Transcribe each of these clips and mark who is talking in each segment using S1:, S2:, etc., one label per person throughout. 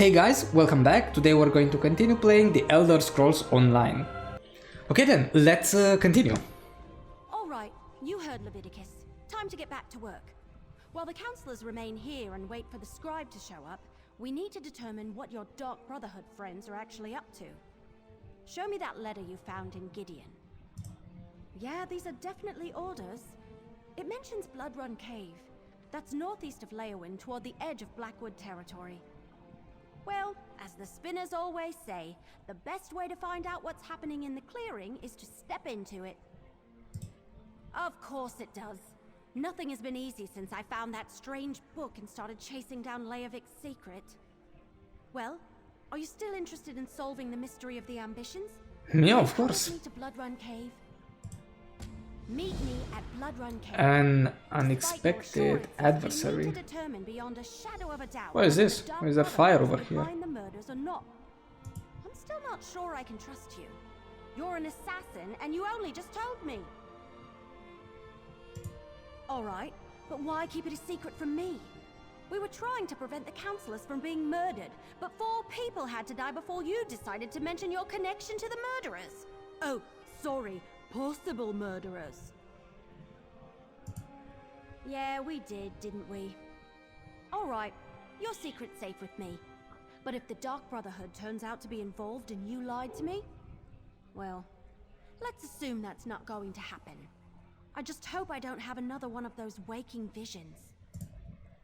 S1: Hey guys, welcome back. Today we're going to continue playing the Elder Scrolls Online. Okay then, let's continue.
S2: Alright, you heard Leviticus. Time to get back to work. While the counselors remain here and wait for the scribe to show up, we need to determine what your Dark Brotherhood friends are actually up to. Show me that letter you found in Gideon. Yeah, these are definitely orders. It mentions Bloodrun Cave. That's northeast of Leowyn, toward the edge of Blackwood territory. Well, as the spinners always say, the best way to find out what's happening in the clearing is to step into it. Of course it does. Nothing has been easy since I found that strange book and started chasing down Leovic's secret. Well, are you still interested in solving the mystery of the ambitions?
S1: Yeah, of course.
S2: Meet to Bloodrun Cave. Meet me at Bloodrun Cave.
S1: An unexpected adversary. What is this? Why is there fire over here?
S2: The murders or not. I'm still not sure I can trust you. You're an assassin and you only just told me. Alright, but why keep it a secret from me? We were trying to prevent the counselors from being murdered, but 4 people had to die before you decided to mention your connection to the murderers. Oh, sorry, possible murderers. Yeah, we did, didn't we? Alright, your secret's safe with me. But if the Dark Brotherhood turns out to be involved and you lied to me, well, let's assume that's not going to happen. I just hope I don't have another one of those waking visions.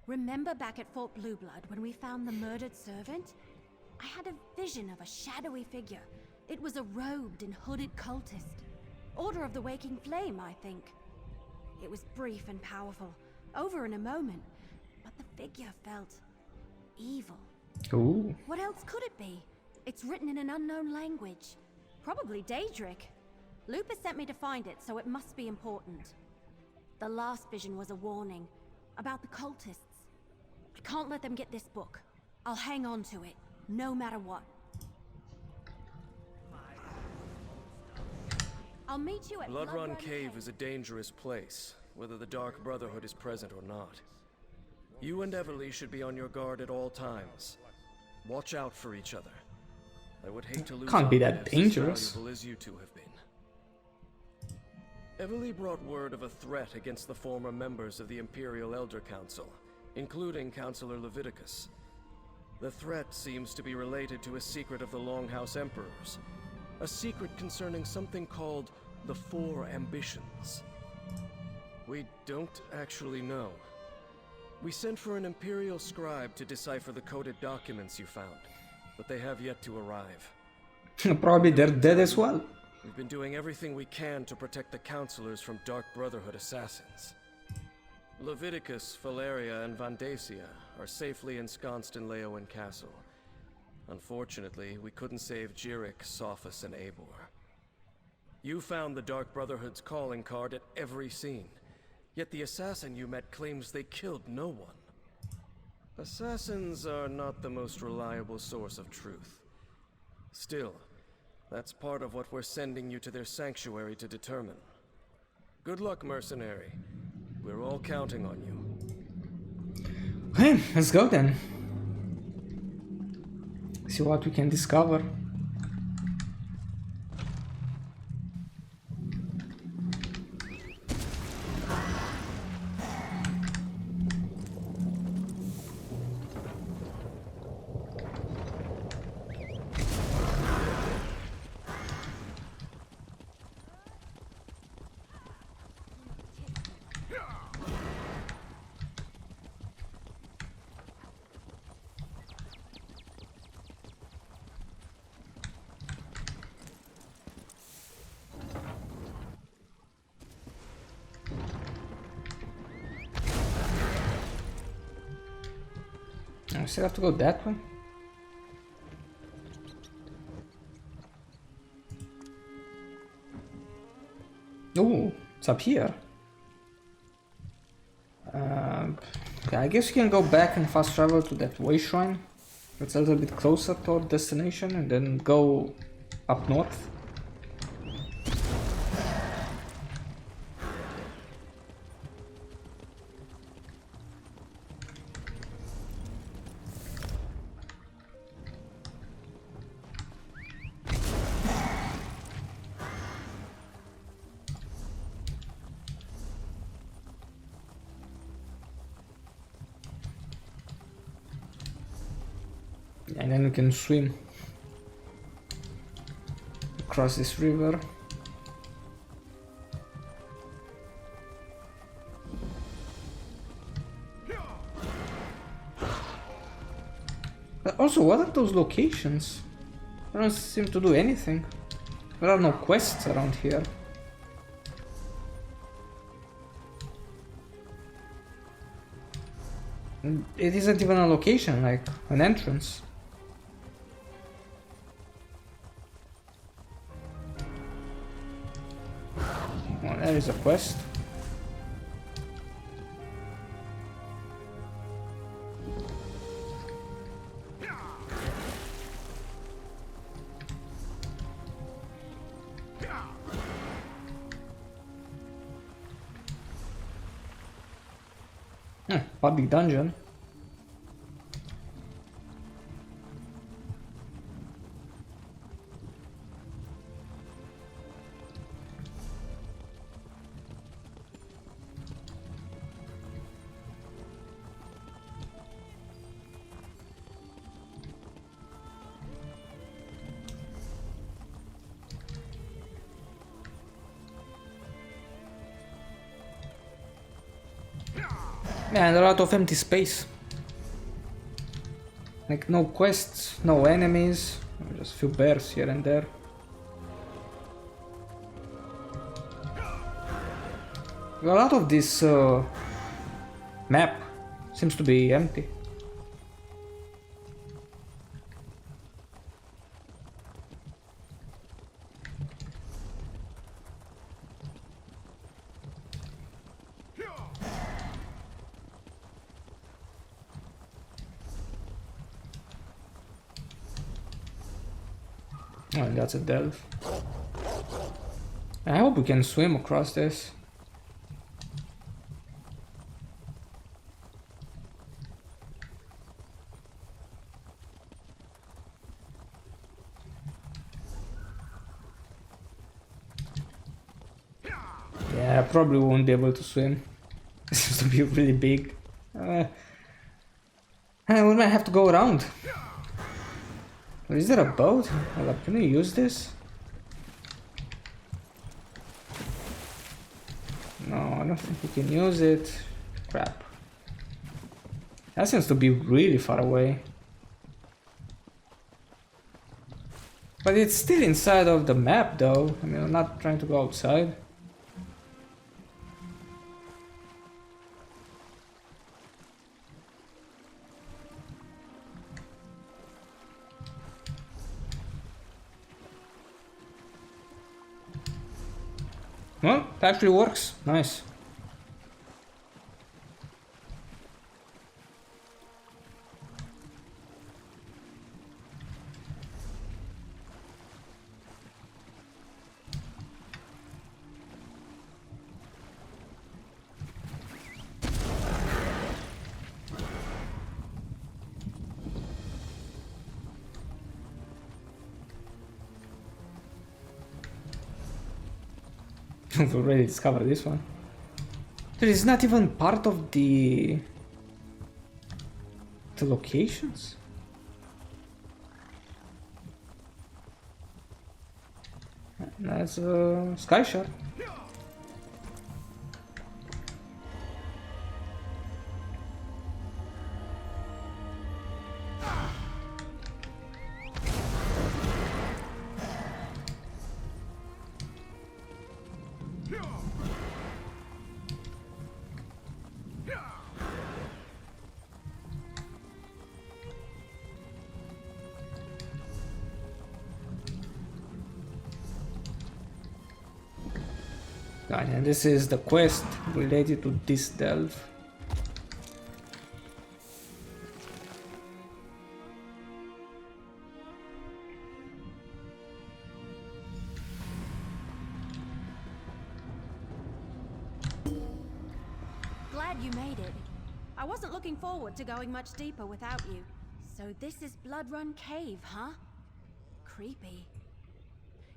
S2: Remember back at Fort Blueblood when we found the murdered servant? I had a vision of a shadowy figure. It was a robed and hooded cultist. Order of the Waking Flame, I think. It was brief and powerful, over in a moment, but the figure felt evil.
S1: Ooh.
S2: What else could it be? It's written in an unknown language. Probably Daedric. Lupus sent me to find it, so it must be important. The last vision was a warning about the cultists. I can't let them get this book. I'll hang on to it, no matter what. I'll meet you at
S3: Bloodrun Cave is a dangerous place, whether the Dark Brotherhood is present or not. You and Everly should be on your guard at all times. Watch out for each other. I would hate to lose
S1: Can't be that dangerous.
S3: as valuable as you two have been. Everly brought word of a threat against the former members of the Imperial Elder Council, including Councillor Leviticus. The threat seems to be related to a secret of the Longhouse Emperors. A secret concerning something called the 4 Ambitions. We don't actually know. We sent for an Imperial scribe to decipher the coded documents you found, but they have yet to arrive.
S1: Probably they're dead as well.
S3: We've been doing everything we can to protect the counselors from Dark Brotherhood assassins. Leviticus, Valeria, and Vandacia are safely ensconced in Leowyn Castle. Unfortunately, we couldn't save Jirik, Sophus, and Eivor. You found the Dark Brotherhood's calling card at every scene, yet the assassin you met claims they killed no one. Assassins are not the most reliable source of truth. Still, that's part of what we're sending you to their sanctuary to determine. Good luck, mercenary. We're all counting on you.
S1: Okay, let's go then. See what we can discover. I still have to go that way. Oh, it's up here. Okay, I guess you can go back and fast travel to that way shrine. It's a little bit closer to our destination and then go up north. And then we can swim across this river. But also, what are those locations? They don't seem to do anything. There are no quests around here. It isn't even a location, like an entrance. Well, there is a quest. Public dungeon. Yeah, and a lot of empty space. Like no quests, no enemies, just a few bears here and there. A lot of this map seems to be empty. Oh, that's a delve. I hope we can swim across this. Yeah, I probably won't be able to swim. It seems to be really big. We might have to go around. Is there a boat? Can we use this? No, I don't think we can use it. Crap. That seems to be really far away. But it's still inside of the map though. I mean, I'm not trying to go outside. Well, it actually works. Nice. We've already discovered this one. There is not even part of the locations. That's a sky shard. And this is the quest related to this delve.
S2: Glad you made it. I wasn't looking forward to going much deeper without you. So this is Blood Run Cave, huh? Creepy.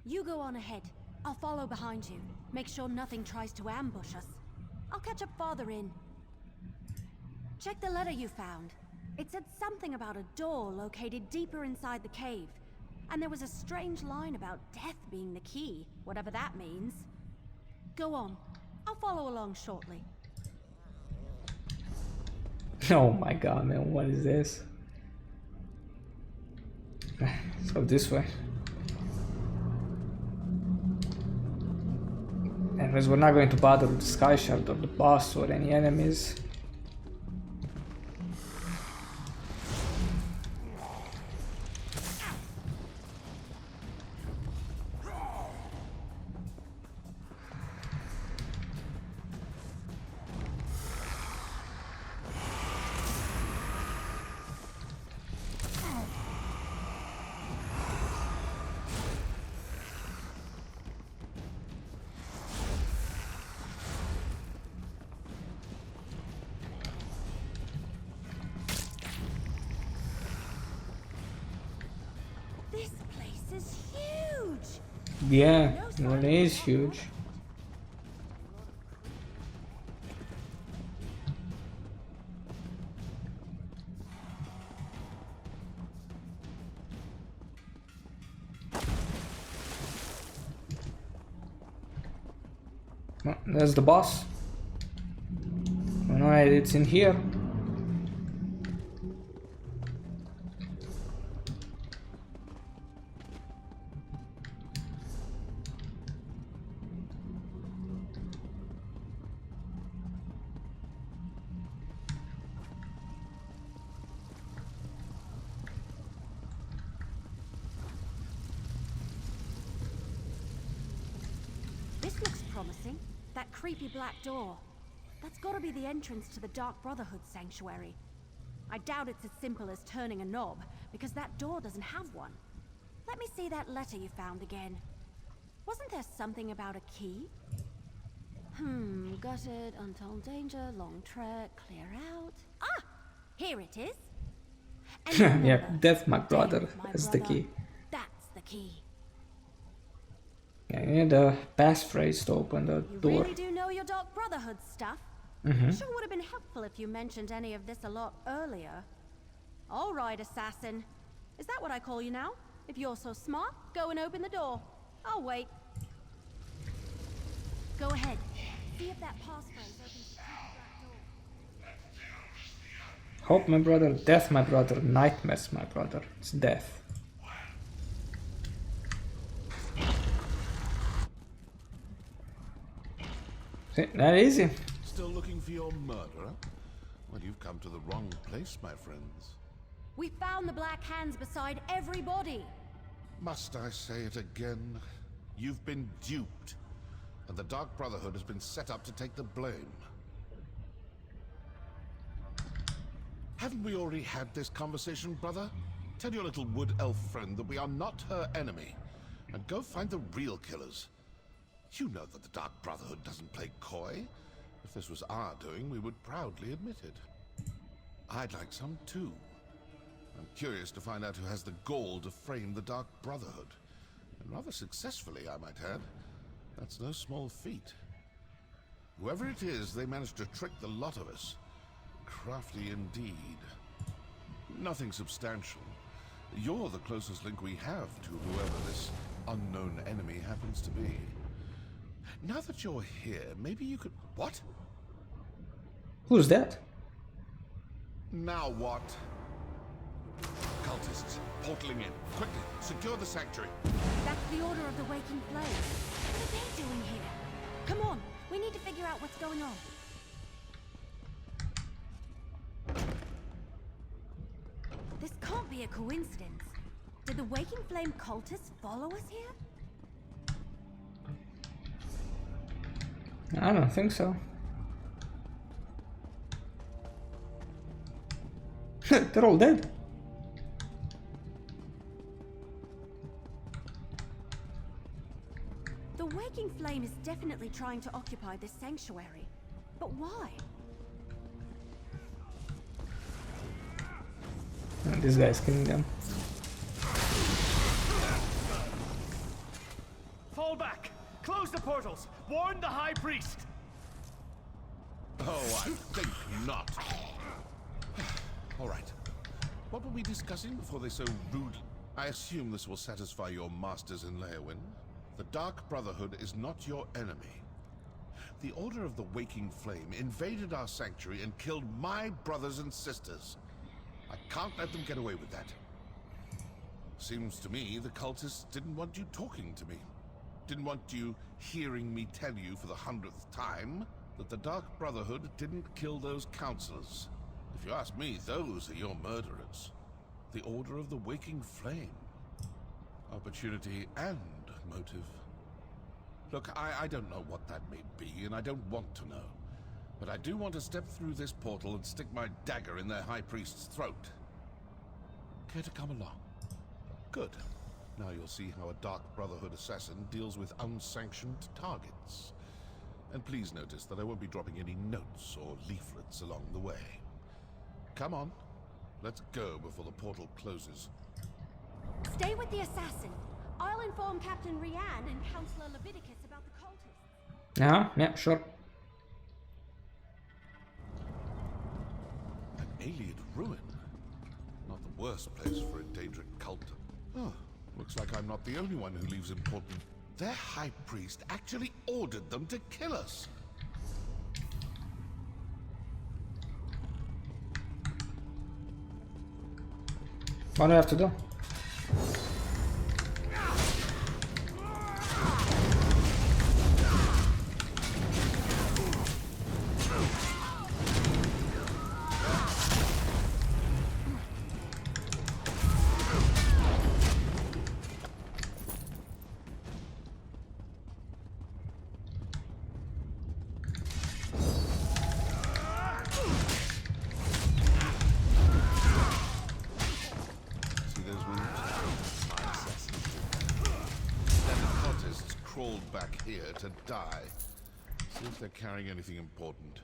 S2: You go on ahead. I'll follow behind you. Make sure nothing tries to ambush us. I'll catch up farther in. Check the letter you found. It said something about a door located deeper inside the cave. And there was a strange line about death being the key, whatever that means. Go on. I'll follow along shortly.
S1: Oh my god, man, what is this? Let's go this way. Anyways, we're not going to bother with the Sky Shard or the boss or any enemies.
S2: This place is huge!
S1: Yeah, it is huge. Oh, there's the boss. Alright, it's in here.
S2: This looks promising. That creepy black door. That's gotta be the entrance to the Dark Brotherhood sanctuary. I doubt it's as simple as turning a knob, because that door doesn't have one. Let me see that letter you found again. Wasn't there something about a key? Gutted, untold danger, long trek, clear out. Ah! Here it is. And
S1: Yeah,
S2: remember,
S1: death, my brother,
S2: death, my
S1: is the
S2: brother.
S1: key.
S2: That's the key.
S1: Yeah, you need a passphrase to open the
S2: You
S1: door.
S2: really do know your Dark Brotherhood stuff. Sure would have been helpful if you mentioned any of this a lot earlier. All right, assassin. Is that what I call you now? If you're so smart, go and open the door. I'll wait. Go ahead. See if that passphrase opens the black door.
S1: Hope, my brother, death, my brother, nightmares, my brother. It's death. See, that easy.
S4: Still looking for your murderer? Well, you've come to the wrong place, my friends.
S2: We found the black hands beside every body.
S4: Must I say it again? You've been duped, and the Dark Brotherhood has been set up to take the blame. Haven't we already had this conversation, brother? Tell your little wood elf friend that we are not her enemy, and go find the real killers. You know that the Dark Brotherhood doesn't play coy. If this was our doing, we would proudly admit it. I'd like some too. I'm curious to find out who has the gall to frame the Dark Brotherhood. And rather successfully, I might add. That's no small feat. Whoever it is, they managed to trick the lot of us. Crafty indeed. Nothing substantial. You're the closest link we have to whoever this unknown enemy happens to be. Now that you're here, maybe you could... What?
S1: Who's that?
S4: Now what? Cultists, portaling in. Quickly, secure the sanctuary.
S2: That's the Order of the Waking Flame. What are they doing here? Come on, we need to figure out what's going on. This can't be a coincidence. Did the Waking Flame cultists follow us here?
S1: I don't think so. They're all dead.
S2: The Waking Flame is definitely trying to occupy this sanctuary. But why?
S1: And this guy's killing them.
S5: Fall back! Close the portals! Warn the High Priest!
S4: Oh, I think not. All right, What were we discussing before they so rude? I assume this will satisfy your masters in Leowyn. The Dark Brotherhood is not your enemy. The Order of the Waking Flame invaded our sanctuary and killed my brothers and sisters. I can't let them get away with that. Seems to me the cultists didn't want you talking to me. Didn't want you hearing me tell you for the 100th time that the Dark Brotherhood didn't kill those counselors. If you ask me, those are your murderers. The Order of the Waking Flame. Opportunity and motive. Look, I don't know what that may be, and I don't want to know. But I do want to step through this portal and stick my dagger in their High Priest's throat. Care to come along? Good. Now you'll see how a Dark Brotherhood assassin deals with unsanctioned targets. And please notice that I won't be dropping any notes or leaflets along the way. Come on. Let's go before the portal closes.
S2: Stay with the assassin. I'll inform Captain Rianne and Counselor Leviticus about the cultists.
S1: Yeah, sure.
S4: An alien ruin. Not the worst place for a Daedric cult. Oh, looks like I'm not the only one who leaves important. Their High Priest actually ordered them to kill us.
S1: What do I have to do?
S4: Back here to die. See if they're carrying anything important.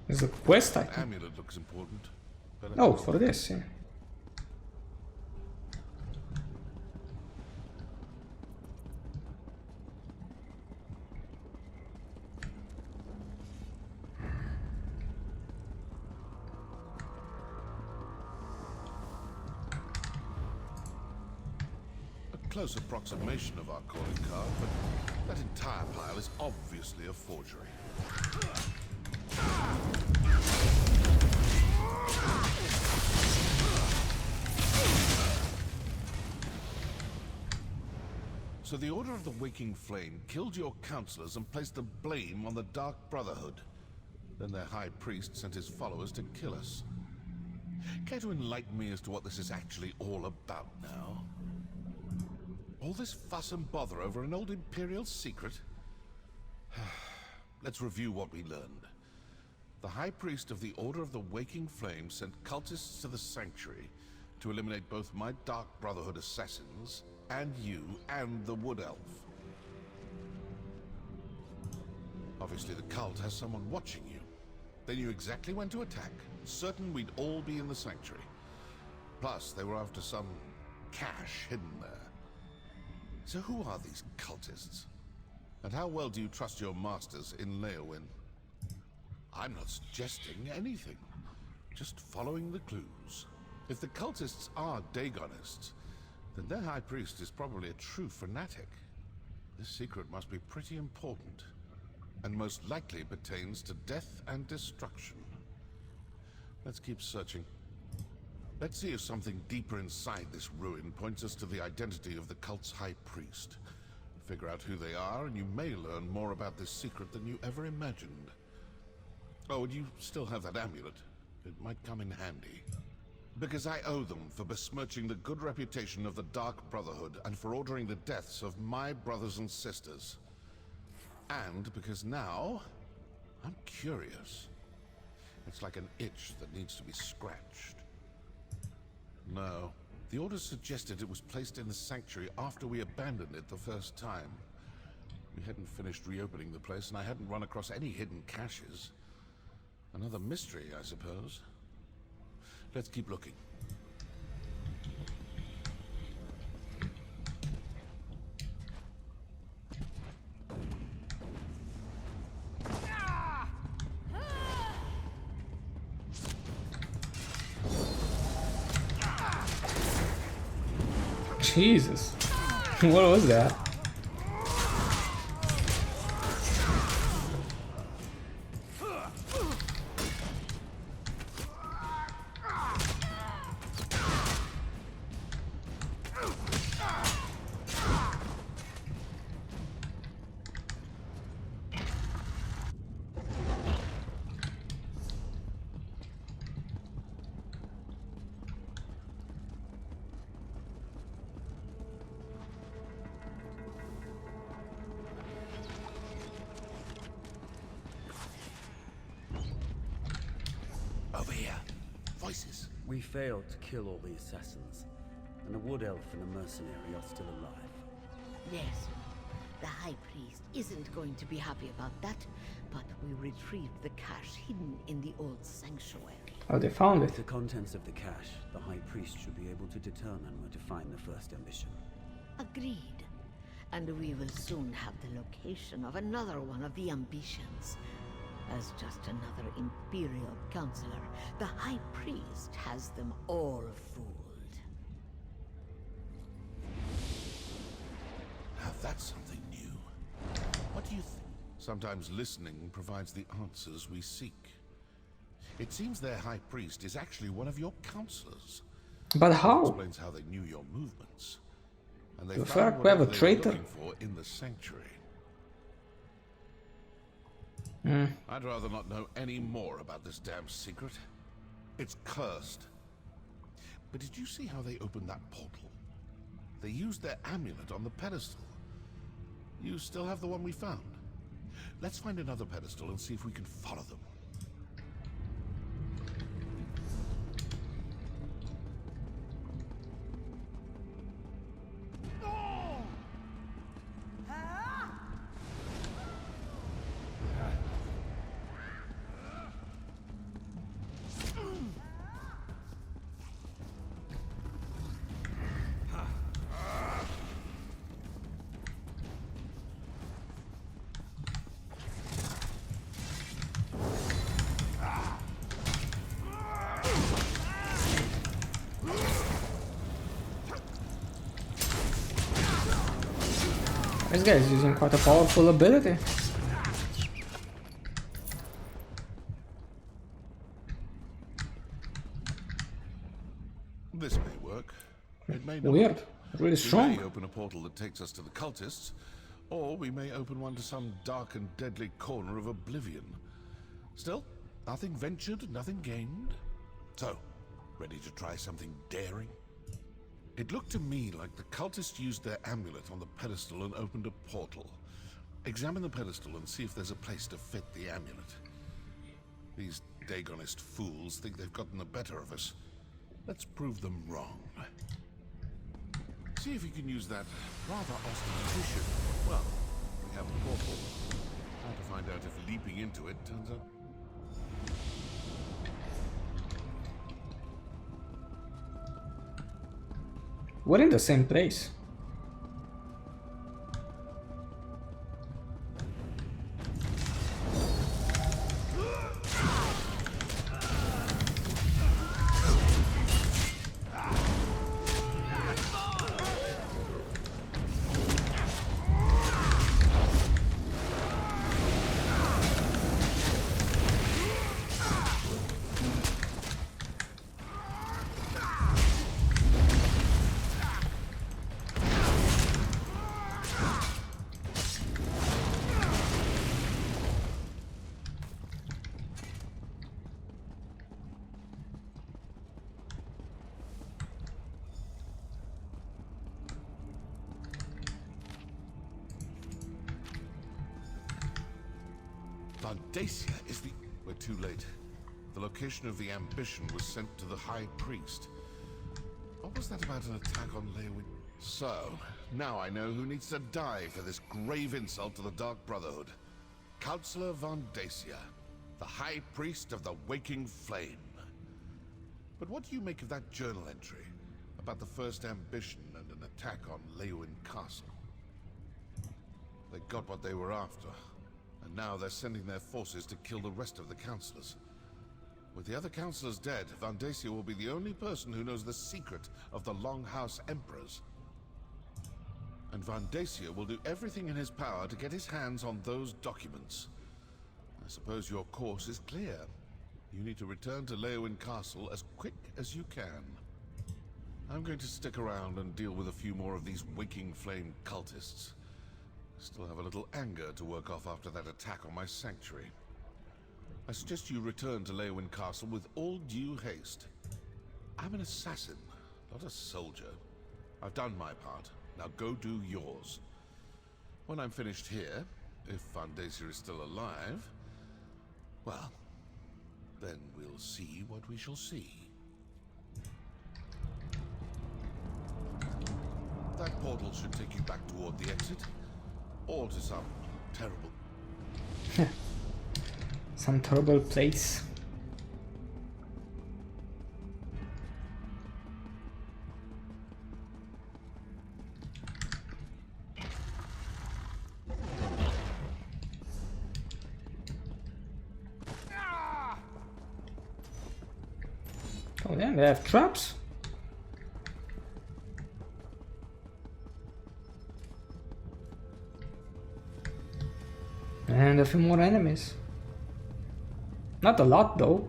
S1: There's a quest
S4: An
S1: item.
S4: amulet looks important.
S1: Oh, for this, yeah.
S4: Close approximation of our calling card, but that entire pile is obviously a forgery. So the Order of the Waking Flame killed your counselors and placed the blame on the Dark Brotherhood. Then their High Priest sent his followers to kill us. Care to enlighten me as to what this is actually all about now? All this fuss and bother over an old Imperial secret? Let's review what we learned. The High Priest of the Order of the Waking Flame sent cultists to the Sanctuary to eliminate both my Dark Brotherhood assassins and you and the Wood Elf. Obviously the cult has someone watching you. They knew exactly when to attack, certain we'd all be in the Sanctuary. Plus, they were after some cache hidden there. So who are these cultists? And how well do you trust your masters in Leowyn? I'm not suggesting anything. Just following the clues. If the cultists are Dagonists, then their High Priest is probably a true fanatic. This secret must be pretty important, and most likely pertains to death and destruction. Let's keep searching. Let's see if something deeper inside this ruin points us to the identity of the cult's High Priest. Figure out who they are, and you may learn more about this secret than you ever imagined. Oh, and you still have that amulet. It might come in handy. Because I owe them for besmirching the good reputation of the Dark Brotherhood and for ordering the deaths of my brothers and sisters. And because now, I'm curious. It's like an itch that needs to be scratched. No. The Order suggested it was placed in the Sanctuary after we abandoned it the first time. We hadn't finished reopening the place, and I hadn't run across any hidden caches. Another mystery, I suppose. Let's keep looking.
S1: Jesus. What was that?
S4: Over here. Voices.
S6: We failed to kill all the assassins, and a wood elf and a mercenary are still alive.
S7: Yes. The High Priest isn't going to be happy about that, but we retrieved the cache hidden in the old sanctuary.
S1: Oh, they found
S6: With
S1: it.
S6: the contents of the cache, the High Priest should be able to determine where to find the first ambition.
S7: Agreed. And we will soon have the location of another one of the ambitions. As just another Imperial Counselor, the High Priest has them all fooled.
S4: Now that's something new. What do you think? Sometimes listening provides the answers we seek. It seems their High Priest is actually one of your counselors.
S1: But how?
S4: Explains how they knew your movements. And they
S1: The
S4: found
S1: fuck? We have a
S4: whatever they were
S1: traitor?
S4: looking for in the sanctuary.
S1: Hmm.
S4: I'd rather not know any more about this damn secret. It's cursed. But did you see how they opened that portal? They used their amulet on the pedestal. You still have the one we found. Let's find another pedestal and see if we can follow them.
S1: This guy is using quite a powerful ability.
S4: This may work. It may not.
S1: Weird. Really
S4: We
S1: strong.
S4: may open a portal that takes us to the cultists, or we may open one to some dark and deadly corner of oblivion. Still, nothing ventured, nothing gained. So, ready to try something daring? It looked to me like the cultists used their amulet on the pedestal and opened a portal. Examine the pedestal and see if there's a place to fit the amulet. These Dagonist fools think they've gotten the better of us. Let's prove them wrong. See if you can use that rather ostentatious. Well, we have a portal. How to find out if leaping into it turns out.
S1: We're in the same place.
S4: Vandacia is the... We're too late. The location of the ambition was sent to the High Priest. What was that about an attack on Leowin? So, now I know who needs to die for this grave insult to the Dark Brotherhood. Counselor Vandacia, the High Priest of the Waking Flame. But what do you make of that journal entry about the first ambition and an attack on Leowin Castle? They got what they were after. And now they're sending their forces to kill the rest of the councillors. With the other councillors dead, Vandacia will be the only person who knows the secret of the Longhouse Emperors. And Vandacia will do everything in his power to get his hands on those documents. I suppose your course is clear. You need to return to Leowyn Castle as quick as you can. I'm going to stick around and deal with a few more of these Waking Flame cultists. Still have a little anger to work off after that attack on my sanctuary. I suggest you return to Leowyn Castle with all due haste. I'm an assassin, not a soldier. I've done my part. Now go do yours. When I'm finished here, if Vandacia is still alive, well, then we'll see what we shall see. That portal should take you back toward the exit, or to some terrible...
S1: Some terrible place. Oh yeah, they have traps. And a few more enemies. Not a lot though.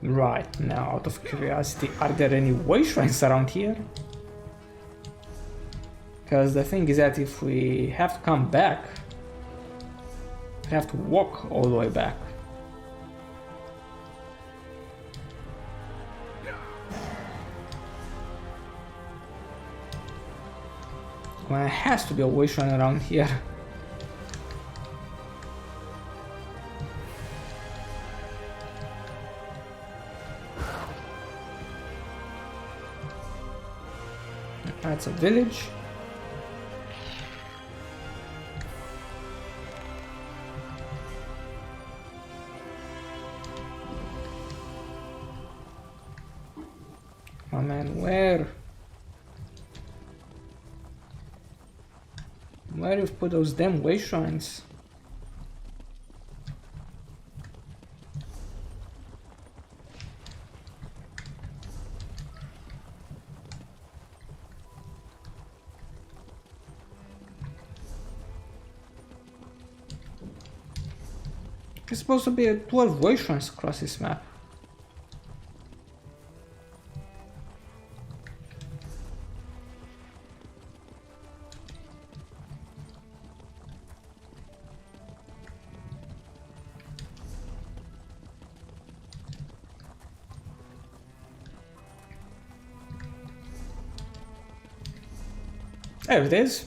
S1: Right, now out of curiosity, are there any way shrines around here? Because the thing is that if we have to come back, we have to walk all the way back. Well, there has to be a way shrine around here. That's a village. Oh man, where you've put those damn way shrines? There's supposed to be 12 way shrines across this map. There it is.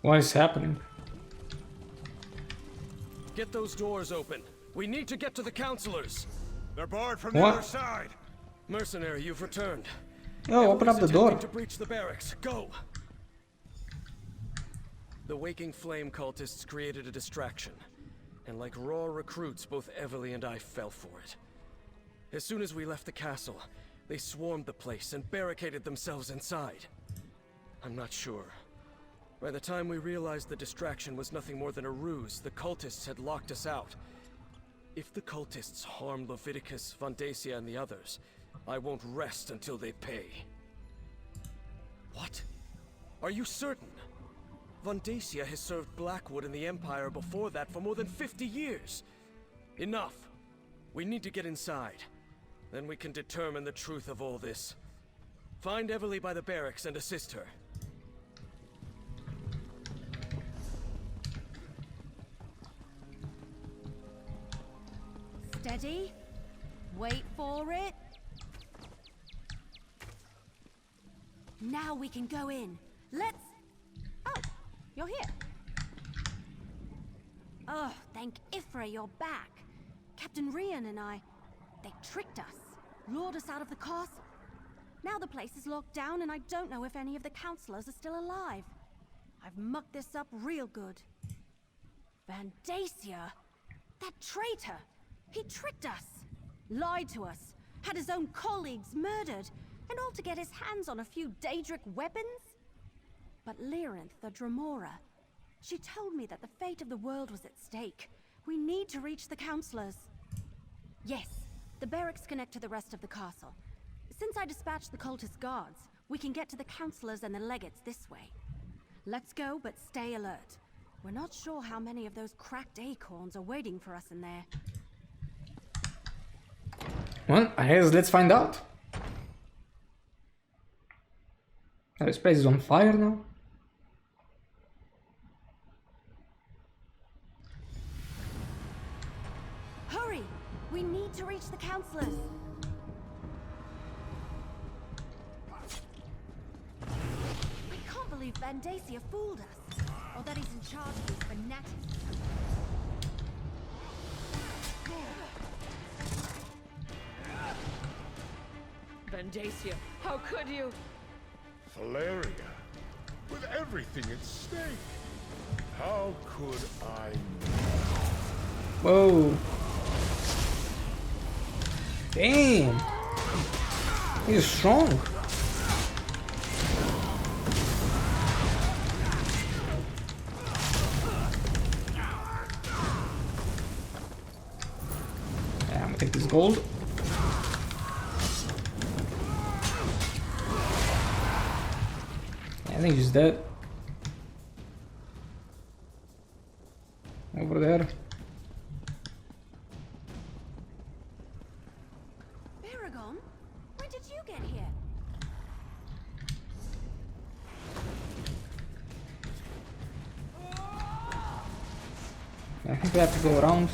S1: What is happening?
S3: Get those doors open. We need to get to the counselors.
S5: They're barred from the
S1: What?
S5: other side.
S3: Mercenary, you've returned.
S1: Yo, open up the door.
S3: To breach the barracks. Go. The Waking Flame cultists created a distraction, and like raw recruits, both Everly and I fell for it. As soon as we left the castle, they swarmed the place and barricaded themselves inside. I'm not sure. By the time we realized the distraction was nothing more than a ruse, the cultists had locked us out. If the cultists harm Leviticus, Vandacia, and the others, I won't rest until they pay. What? Are you certain? Vondacia has served Blackwood and the Empire before that for more than 50 years. Enough. We need to get inside. Then we can determine the truth of all this. Find Everly by the barracks and assist her.
S2: Steady. Wait for it. Now we can go in. Let's... Oh, you're here. Oh, thank Ifra you're back. Captain Rian and I... They tricked us. Lured us out of the castle. Now the place is locked down and I don't know if any of the counselors are still alive. I've mucked this up real good. Vandacia? That traitor! He tricked us! Lied to us! Had his own colleagues murdered! And all to get his hands on a few Daedric weapons? But Lyrinth, the Dremora, she told me that the fate of the world was at stake. We need to reach the counselors. Yes, the barracks connect to the rest of the castle. Since I dispatched the cultist guards, we can get to the counselors and the legates this way. Let's go, but stay alert. We're not sure how many of those cracked acorns are waiting for us in there.
S1: Well, I guess let's find out. This place is on fire now.
S2: Hurry! We need to reach the counselors. I can't believe Vandacia fooled us. Or that he's in charge of these fanatics.
S7: Vandacia, how could you?
S8: Valeria, with everything at stake, how could I?
S1: Whoa. Damn. He's strong. Yeah, I'm gonna take this gold. I think he's dead. Over there.
S2: Baragon? When did you get here?
S1: I think we have to go around.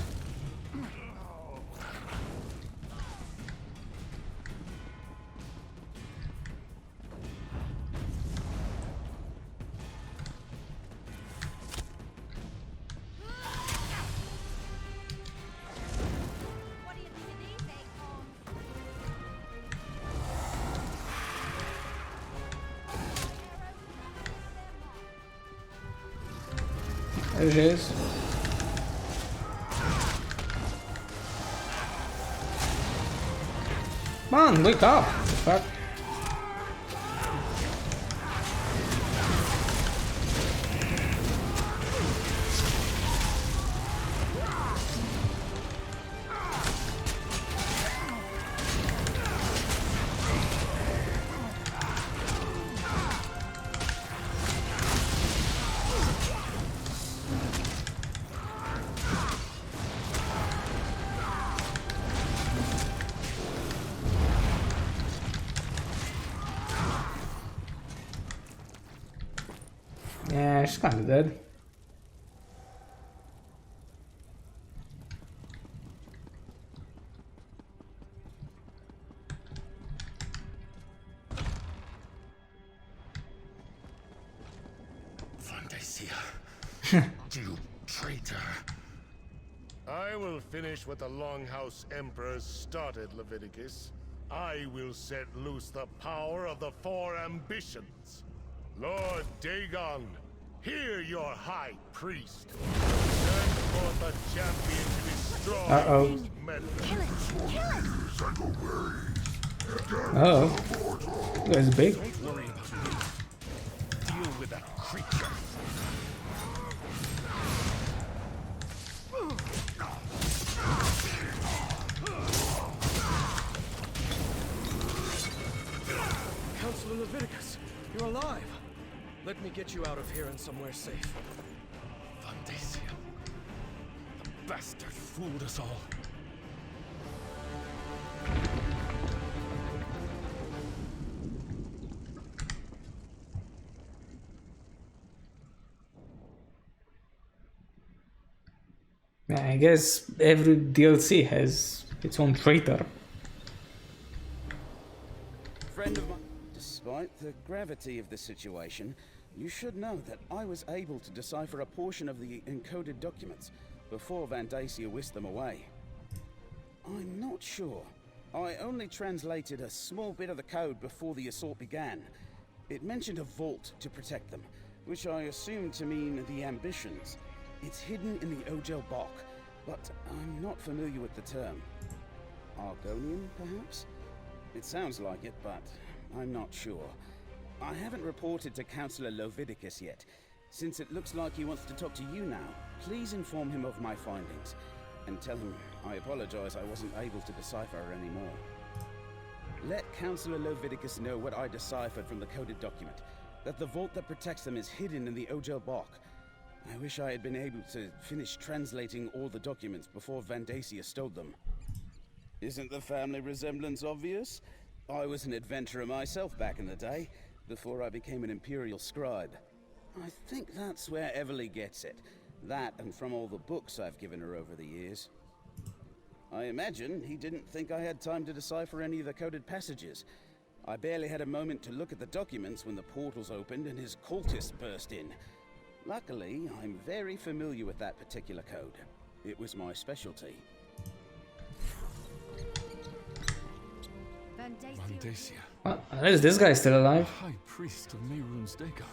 S1: There she is. Come on, wake up! Fuck. Yeah, she's kinda dead.
S8: Vandacia, you traitor. I will finish what the Longhouse Emperors started, Leviticus. I will set loose the power of the four ambitions. Lord Dagon, hear your high priest. Send forth a champion to destroy these meddlers.
S2: Kill it! Kill it!
S1: Uh-oh. You guys big.
S8: Don't worry about me. Deal with that creature.
S3: Leviticus, you're alive. Let me get you out of here and somewhere safe.
S9: Vandacia. The bastard fooled us all.
S1: I guess every DLC has its own traitor.
S6: Friend of mine. Despite the gravity of the situation, you should know that I was able to decipher a portion of the encoded documents before Vandacia whisked them away. I'm not sure. I only translated a small bit of the code before the assault began. It mentioned a vault to protect them, which I assumed to mean the ambitions. It's hidden in the Ogel Bok, but I'm not familiar with the term. Argonian, perhaps? It sounds like it, but I'm not sure. I haven't reported to Councillor Leviticus yet. Since it looks like he wants to talk to you now, please inform him of my findings. And tell him I apologize I wasn't able to decipher anymore. Let Councillor Leviticus know what I deciphered from the coded document. That the vault that protects them is hidden in the Ogel Bok. I wish I had been able to finish translating all the documents before Vandacia stole them. Isn't the family resemblance obvious? I was an adventurer myself back in the day, before I became an Imperial scribe. I think that's where Everly gets it. That and from all the books I've given her over the years. I imagine he didn't think I had time to decipher any of the coded passages. I barely had a moment to look at the documents when the portals opened and his cultists burst in. Luckily, I'm very familiar with that particular code. It was my specialty.
S9: Vandacia.
S1: Well, is this guy still alive?
S9: High Priest of Mehrunes Dagon.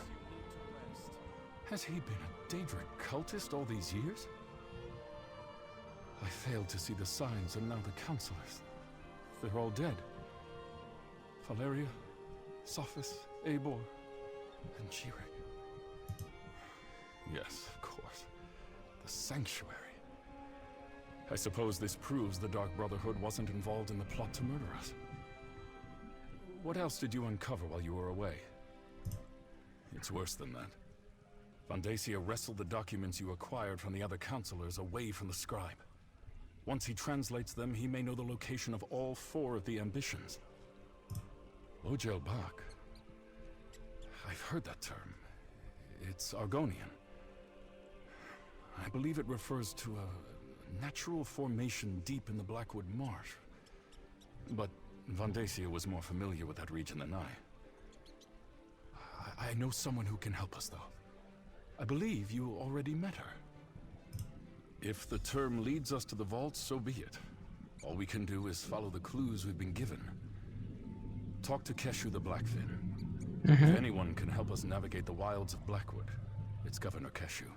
S9: Has he been a Daedric cultist all these years? I failed to see the signs, and now the counselors. They're all dead. Valeria, Sophis, Eivor, and Jirik. Yes, of course. The Sanctuary. I suppose this proves the Dark Brotherhood wasn't involved in the plot to murder us. What else did you uncover while you were away? It's worse than that. Vandacia wrestled the documents you acquired from the other counselors away from the scribe. Once he translates them, he may know the location of all 4 of the ambitions. Ogel Bak. I've heard that term. It's Argonian. I believe it refers to a natural formation deep in the Blackwood Marsh. But Vandacia was more familiar with that region than I know someone who can help us, though. I believe you already met her. If the term leads us to the vault, so be it. All we can do is follow the clues we've been given. Talk to Keshu the Blackfin. If anyone can help us navigate the wilds of Blackwood, it's Governor Keshu.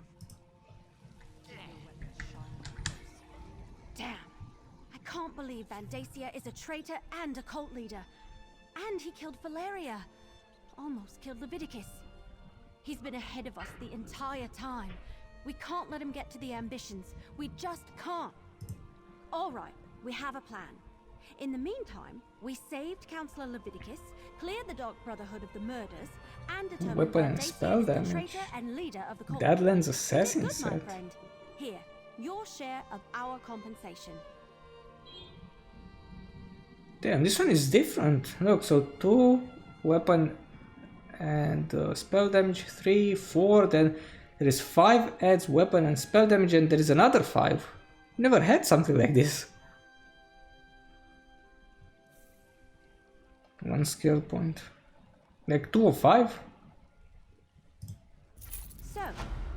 S2: Damn. I can't believe Vandacia is a traitor and a cult leader. And he killed Valeria. Almost killed Leviticus. He's been ahead of us the entire time. We can't let him get to the ambitions. We just can't. All right, we have a plan. In the meantime, we saved Councillor Leviticus, cleared the Dark Brotherhood of the murders, and determined
S1: Weapon and
S2: Vandacia
S1: spell
S2: is the
S1: damage.
S2: traitor and leader of the cult.
S1: Deadlands
S2: You
S1: Assassin
S2: did good, my
S1: set.
S2: friend. Here, your share of our compensation.
S1: Damn, this one is different. Look, so 2 weapon and spell damage, 3, 4, then there is 5 adds weapon and spell damage, and there is another 5. Never had something like this. 1 skill point. Like 2 or 5?
S2: So,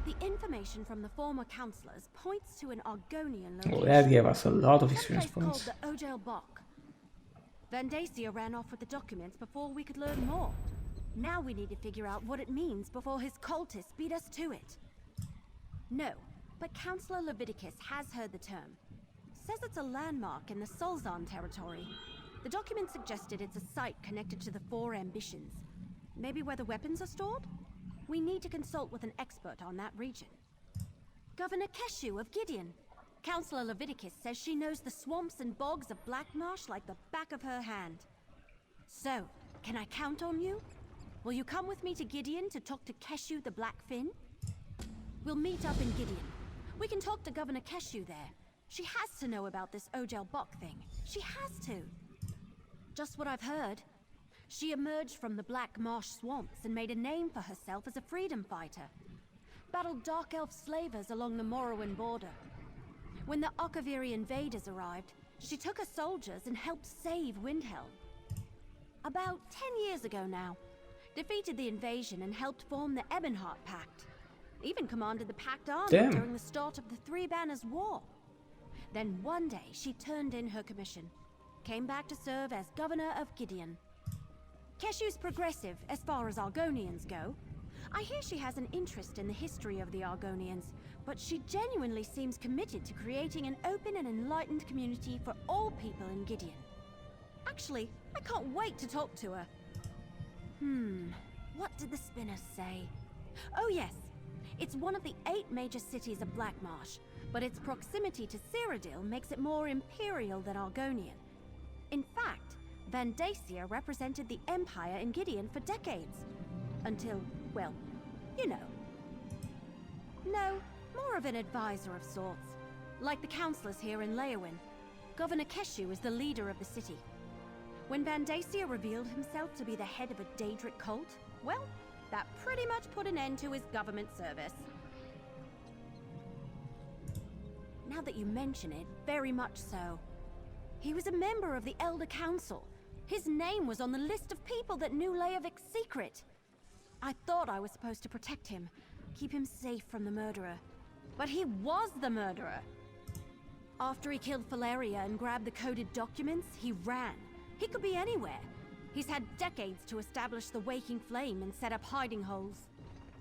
S2: the information from the former councillors points to an Argonian location.
S1: Oh, that gave us a lot of experience
S2: Someplace
S1: points.
S2: called the Ogel Bok. Vandacia ran off with the documents before we could learn more. Now we need to figure out what it means before his cultists beat us to it. No, but Councillor Leviticus has heard the term. Says it's a landmark in the Solzan territory. The document suggested it's a site connected to the 4 ambitions. Maybe where the weapons are stored? We need to consult with an expert on that region. Governor Keshu of Gideon. Councillor Leviticus says she knows the swamps and bogs of Blackmarsh like the back of her hand. So, can I count on you? will you come with me to Gideon to talk to Keshu the Blackfin? We'll meet up in Gideon. We can talk to Governor Keshu there. She has to know about this Ogel Bok thing. She has to. Just what I've heard. She emerged from the Black Marsh swamps and made a name for herself as a freedom fighter. Battled Dark Elf slavers along the Morrowind border. When the Akaviri invaders arrived, she took her soldiers and helped save Windhelm. About 10 years ago now, defeated the invasion and helped form the Ebonheart Pact. Even commanded the Pact army during the start of the Three Banners War. Then one day she turned in her commission, came back to serve as governor of Gideon. Keshu's progressive as far as Argonians go. I hear she has an interest in the history of the Argonians, but she genuinely seems committed to creating an open and enlightened community for all people in Gideon. Actually, I can't wait to talk to her. What did the spinners say? Oh yes, it's one of the 8 major cities of Blackmarsh, but its proximity to Cyrodiil makes it more imperial than Argonian. In fact, Vandacia represented the Empire in Gideon for decades. Until, well, you know. No, more of an advisor of sorts. Like the councillors here in Leowyn, Governor Keshu is the leader of the city. When Vandacia revealed himself to be the head of a Daedric cult, well, that pretty much put an end to his government service. Now that you mention it, very much so. He was a member of the Elder Council. His name was on the list of people that knew Leovik's secret. I thought I was supposed to protect him, keep him safe from the murderer. But he was the murderer. After he killed Valeria and grabbed the coded documents, he ran. He could be anywhere. He's had decades to establish the Waking Flame and set up hiding holes.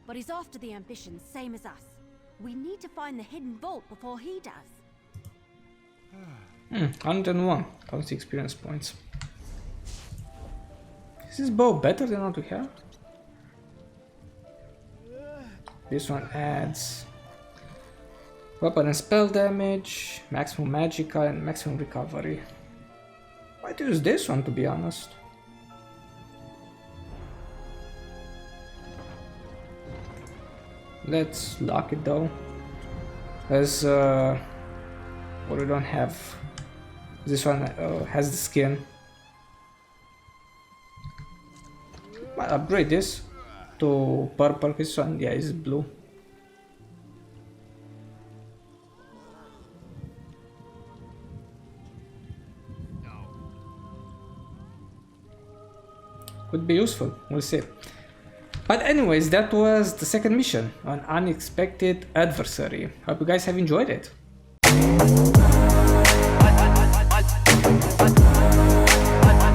S2: But he's after the ambition, same as us. We need to find the hidden vault before he does.
S1: 101 counts experience points. Is this bow better than what we have? This one adds weapon and spell damage, maximum magical and maximum recovery. Might use this one, to be honest. Let's lock it though, as what we don't have. This one has the skin. Might upgrade this to purple. This one, yeah, is blue. Could be useful, we'll see. But anyways, that was the second mission, an unexpected adversary. Hope you guys have enjoyed it.